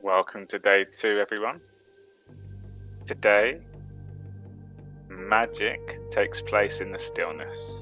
Welcome to day 2, everyone. Today, magic takes place in the stillness.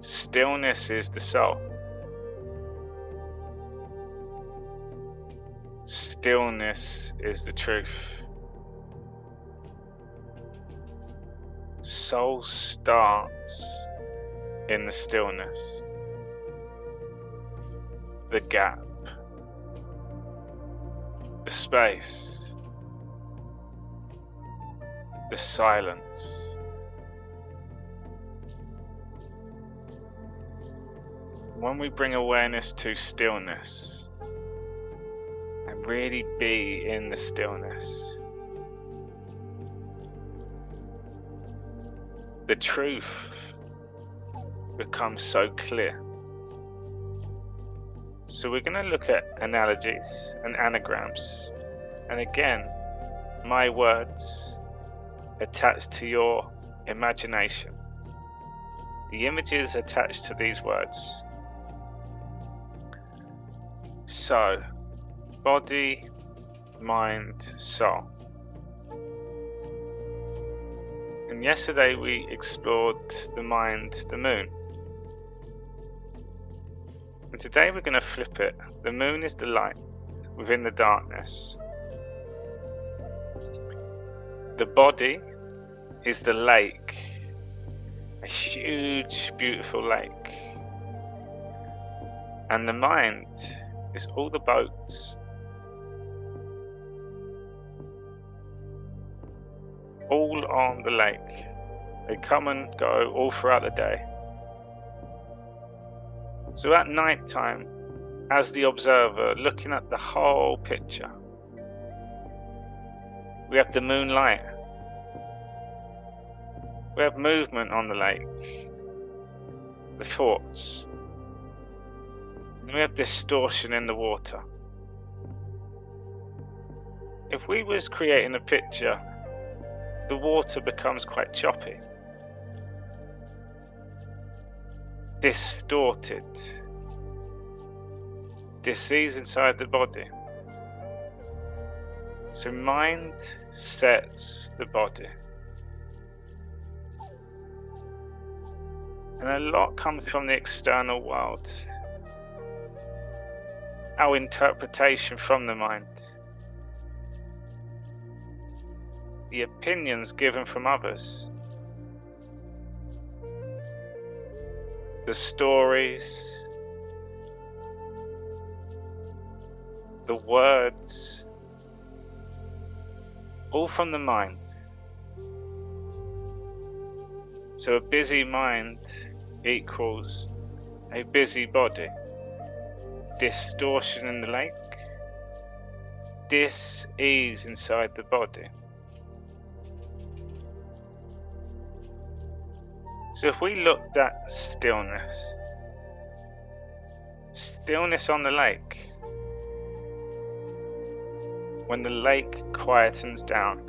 Stillness is the soul. Stillness is the truth. Soul starts in the stillness. The gap. The space. The silence. When we bring awareness to stillness and really be in the stillness, the truth becomes so clear. So we're going to look at analogies and anagrams, and again, my words attached to your imagination, the images attached to these words. So, body, mind, soul. And yesterday we explored the mind, the moon. And today we're going to flip it. The moon is the light within the darkness. The body is the lake, a huge, beautiful lake. And the mind is all the boats. All on the lake. They come and go all throughout the day. So at night time, as the observer looking at the whole picture, we have the moonlight. We have movement on the lake, the thoughts. And we have distortion in the water. If we was creating a picture, the water becomes quite choppy, distorted, disease inside the body. So mind sets the body. And a lot comes from the external world. Our interpretation from the mind. The opinions given from others. The stories. The words. All from the mind. So a busy mind equals a busy body. Distortion in the lake. Dis-ease inside the body. So if we looked at stillness, stillness on the lake, when the lake quietens down,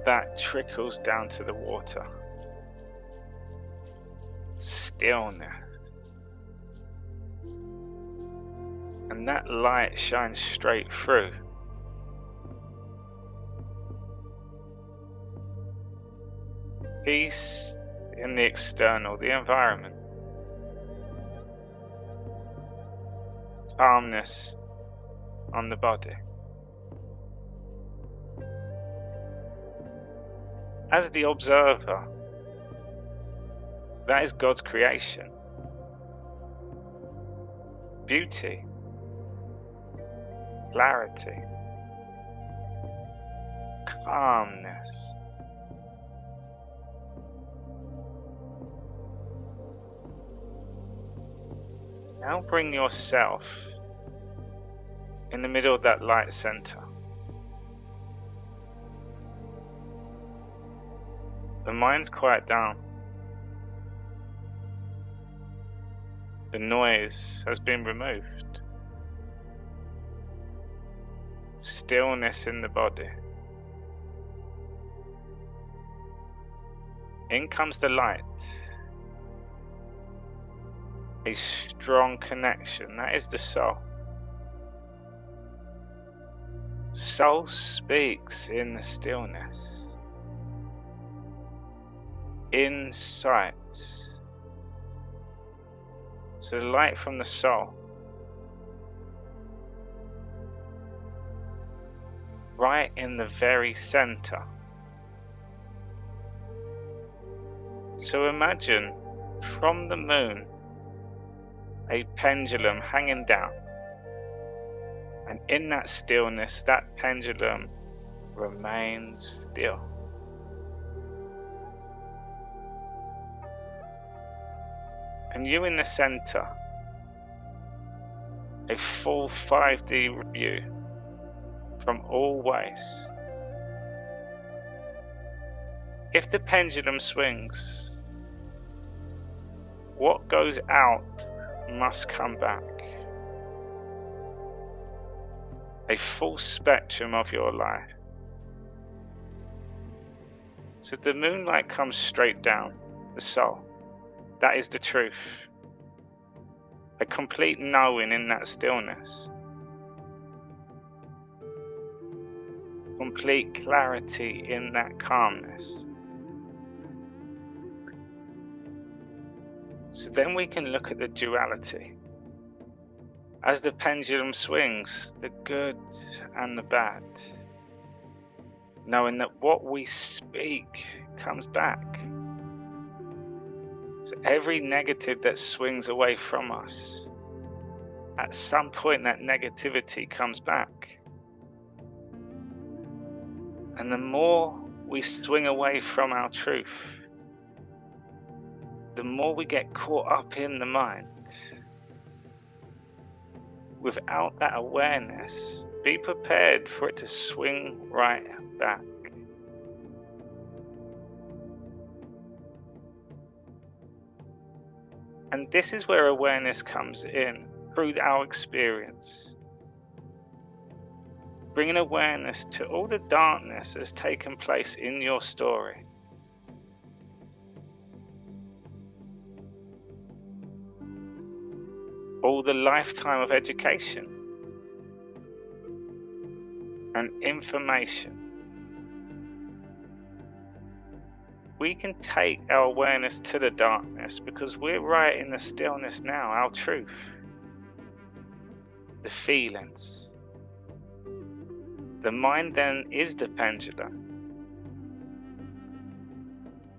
that trickles down to the water. Stillness. And that light shines straight through. Peace in the external, the environment. Calmness on the body. As the observer, that is God's creation. Beauty, clarity, calmness. Now bring yourself in the middle of that light center. The mind's quiet down. The noise has been removed. Stillness in the body. In comes the light. A strong connection. That is the soul. Soul speaks in the stillness. Insight. So the light from the soul, right in the very center. So imagine from the moon a pendulum hanging down, and in that stillness that pendulum remains still. And you in the center, a full 5D view from all ways. If the pendulum swings, what goes out must come back. A full spectrum of your life. So the moonlight comes straight down, the soul. That is the truth. A complete knowing in that stillness. Complete clarity in that calmness. So then we can look at the duality. As the pendulum swings, the good and the bad. Knowing that what we speak comes back. So every negative that swings away from us, at some point that negativity comes back. And the more we swing away from our truth, the more we get caught up in the mind. Without that awareness, be prepared for it to swing right back. And this is where awareness comes in, through our experience. Bringing awareness to all the darkness that's taken place in your story. All the lifetime of education and information. We can take our awareness to the darkness because we're right in the stillness now, our truth, the feelings. The mind then is the pendulum.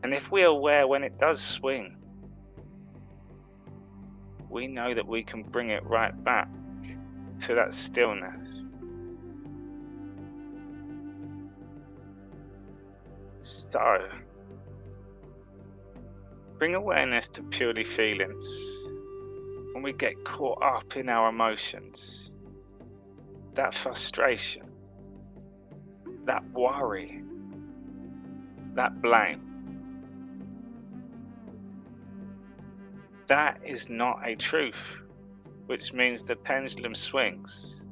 And if we're aware when it does swing, we know that we can bring it right back to that stillness. So, bring awareness to purely feelings. When we get caught up in our emotions, that frustration, that worry, that blame, that is not a truth, which means the pendulum swings.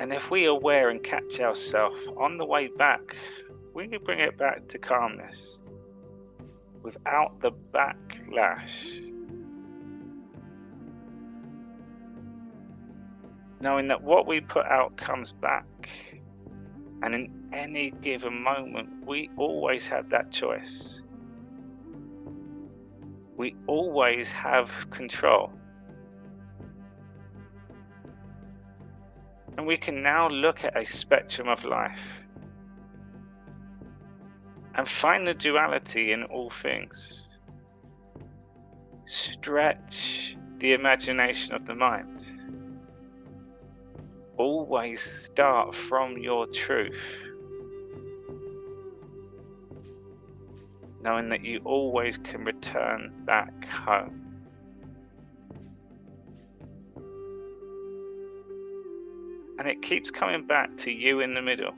And if we are aware and catch ourselves on the way back, we can bring it back to calmness without the backlash. Knowing that what we put out comes back, and in any given moment, we always have that choice. We always have control. And we can now look at a spectrum of life and find the duality in all things. Stretch the imagination of the mind. Always start from your truth, knowing that you always can return back home. And it keeps coming back to you in the middle.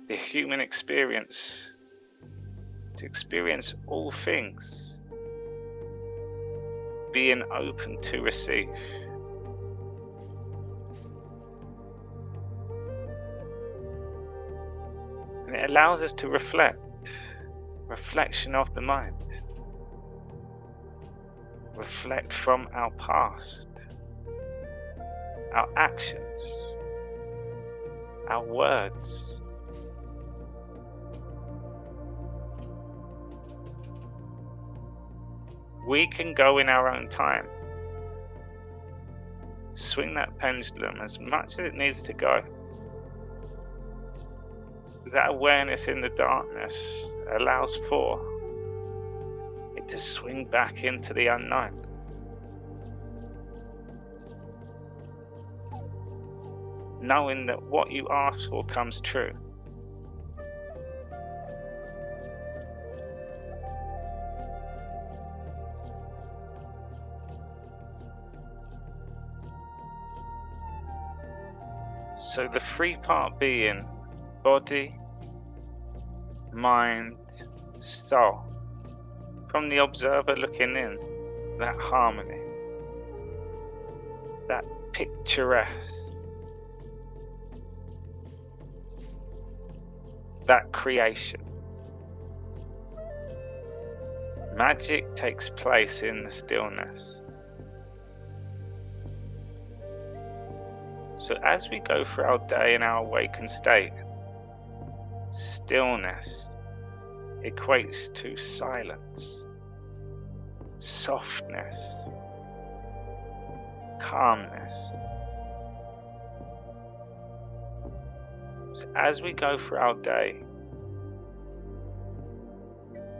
The human experience, to experience all things, being open to receive. And it allows us to reflect. Reflection of the mind. Reflect from our past. Our actions. Our words. We can go in our own time. Swing that pendulum as much as it needs to go. Because that awareness in the darkness allows for it to swing back into the unknown. Knowing that what you ask for comes true. So the three part being body, mind, soul. From the observer looking in, that harmony, that picturesque, that creation. Magic takes place in the stillness. So as we go through our day in our awakened state, stillness equates to silence, softness, calmness. So as we go through our day,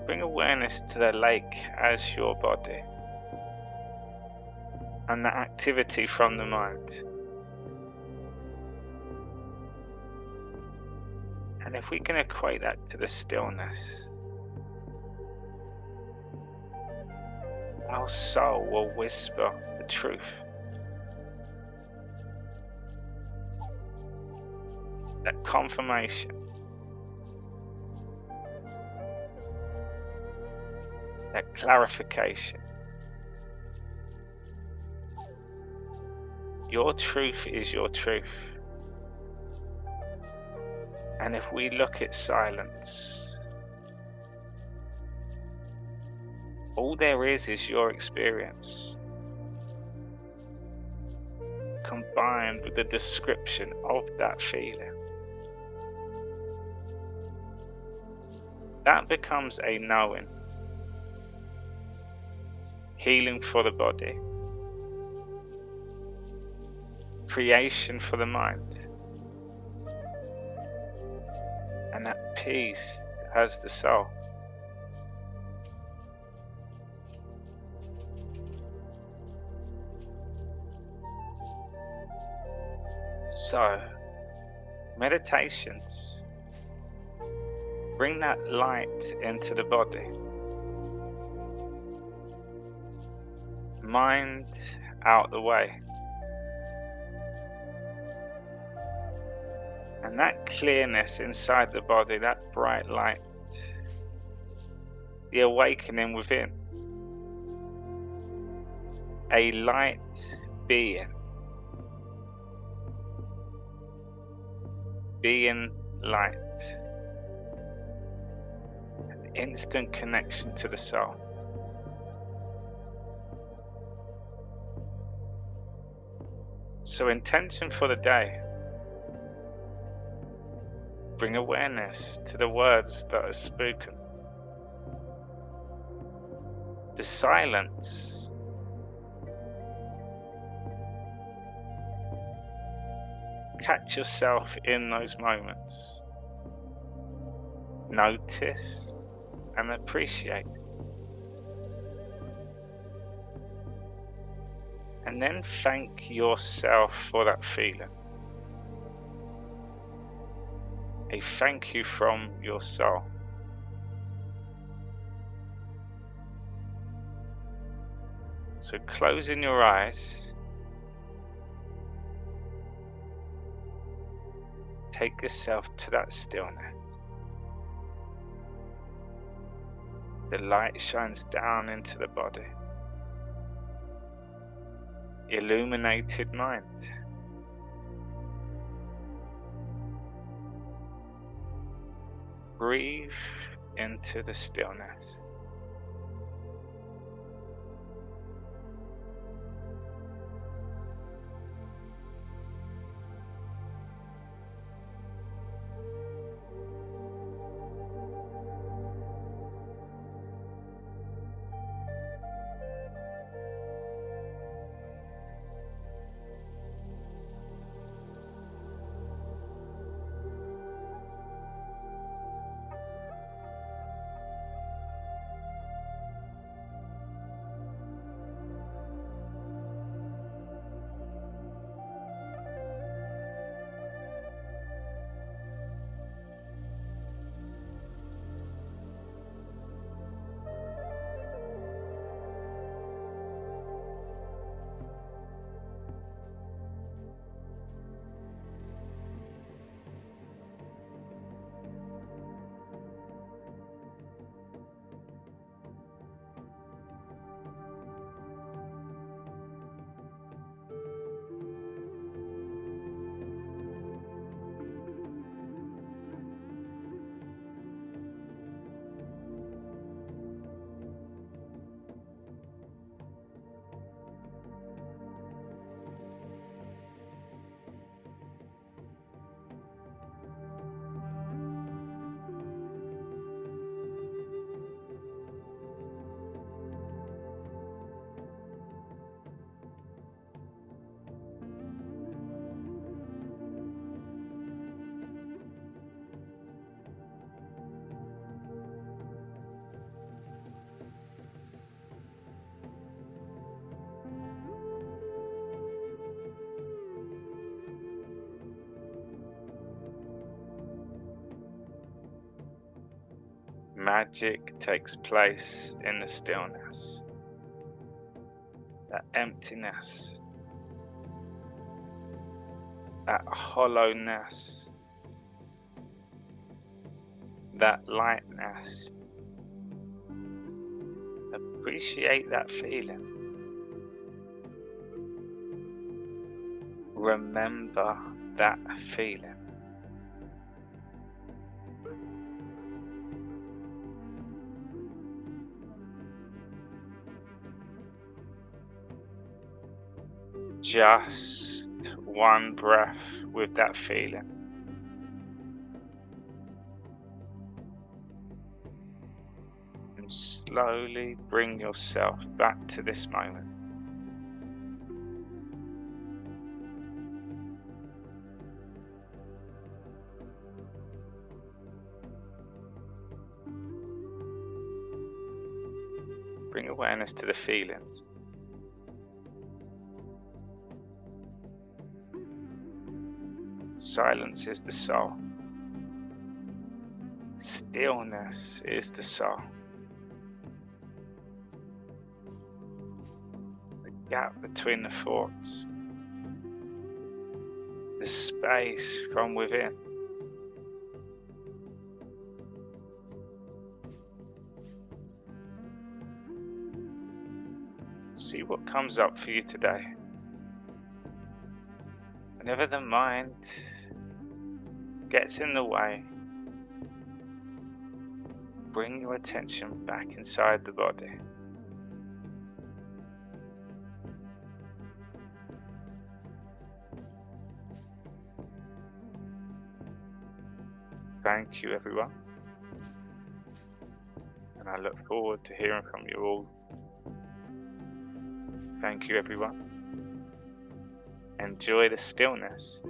bring awareness to the lake as your body and the activity from the mind. And if we can equate that to the stillness, our soul will whisper the truth. That confirmation. That clarification. Your truth is your truth. And if we look at silence, all there is your experience, combined with the description of that feeling. That becomes a knowing, healing for the body, creation for the mind. And that peace has the soul. So, meditations bring that light into the body. Mind out the way. And that clearness inside the body, that bright light, the awakening within, a light being light, an instant connection to the soul. So intention for the day. Bring awareness to the words that are spoken. The silence. Catch yourself in those moments. Notice and appreciate. And then thank yourself for that feeling. A thank you from your soul. So closing your eyes, take yourself to that stillness. The light shines down into the body. Illuminated mind. Breathe into the stillness. Magic takes place in the stillness. That emptiness, that hollowness, that lightness. Appreciate that feeling. Remember that feeling. Just one breath with that feeling. And slowly bring yourself back to this moment. Bring awareness to the feelings. Silence is the soul. Stillness is the soul. The gap between the thoughts. The space from within. See what comes up for you today. Whenever the mind gets in the way, bring your attention back inside the body. Thank you, everyone. And I look forward to hearing from you all. Thank you, everyone. Enjoy the stillness.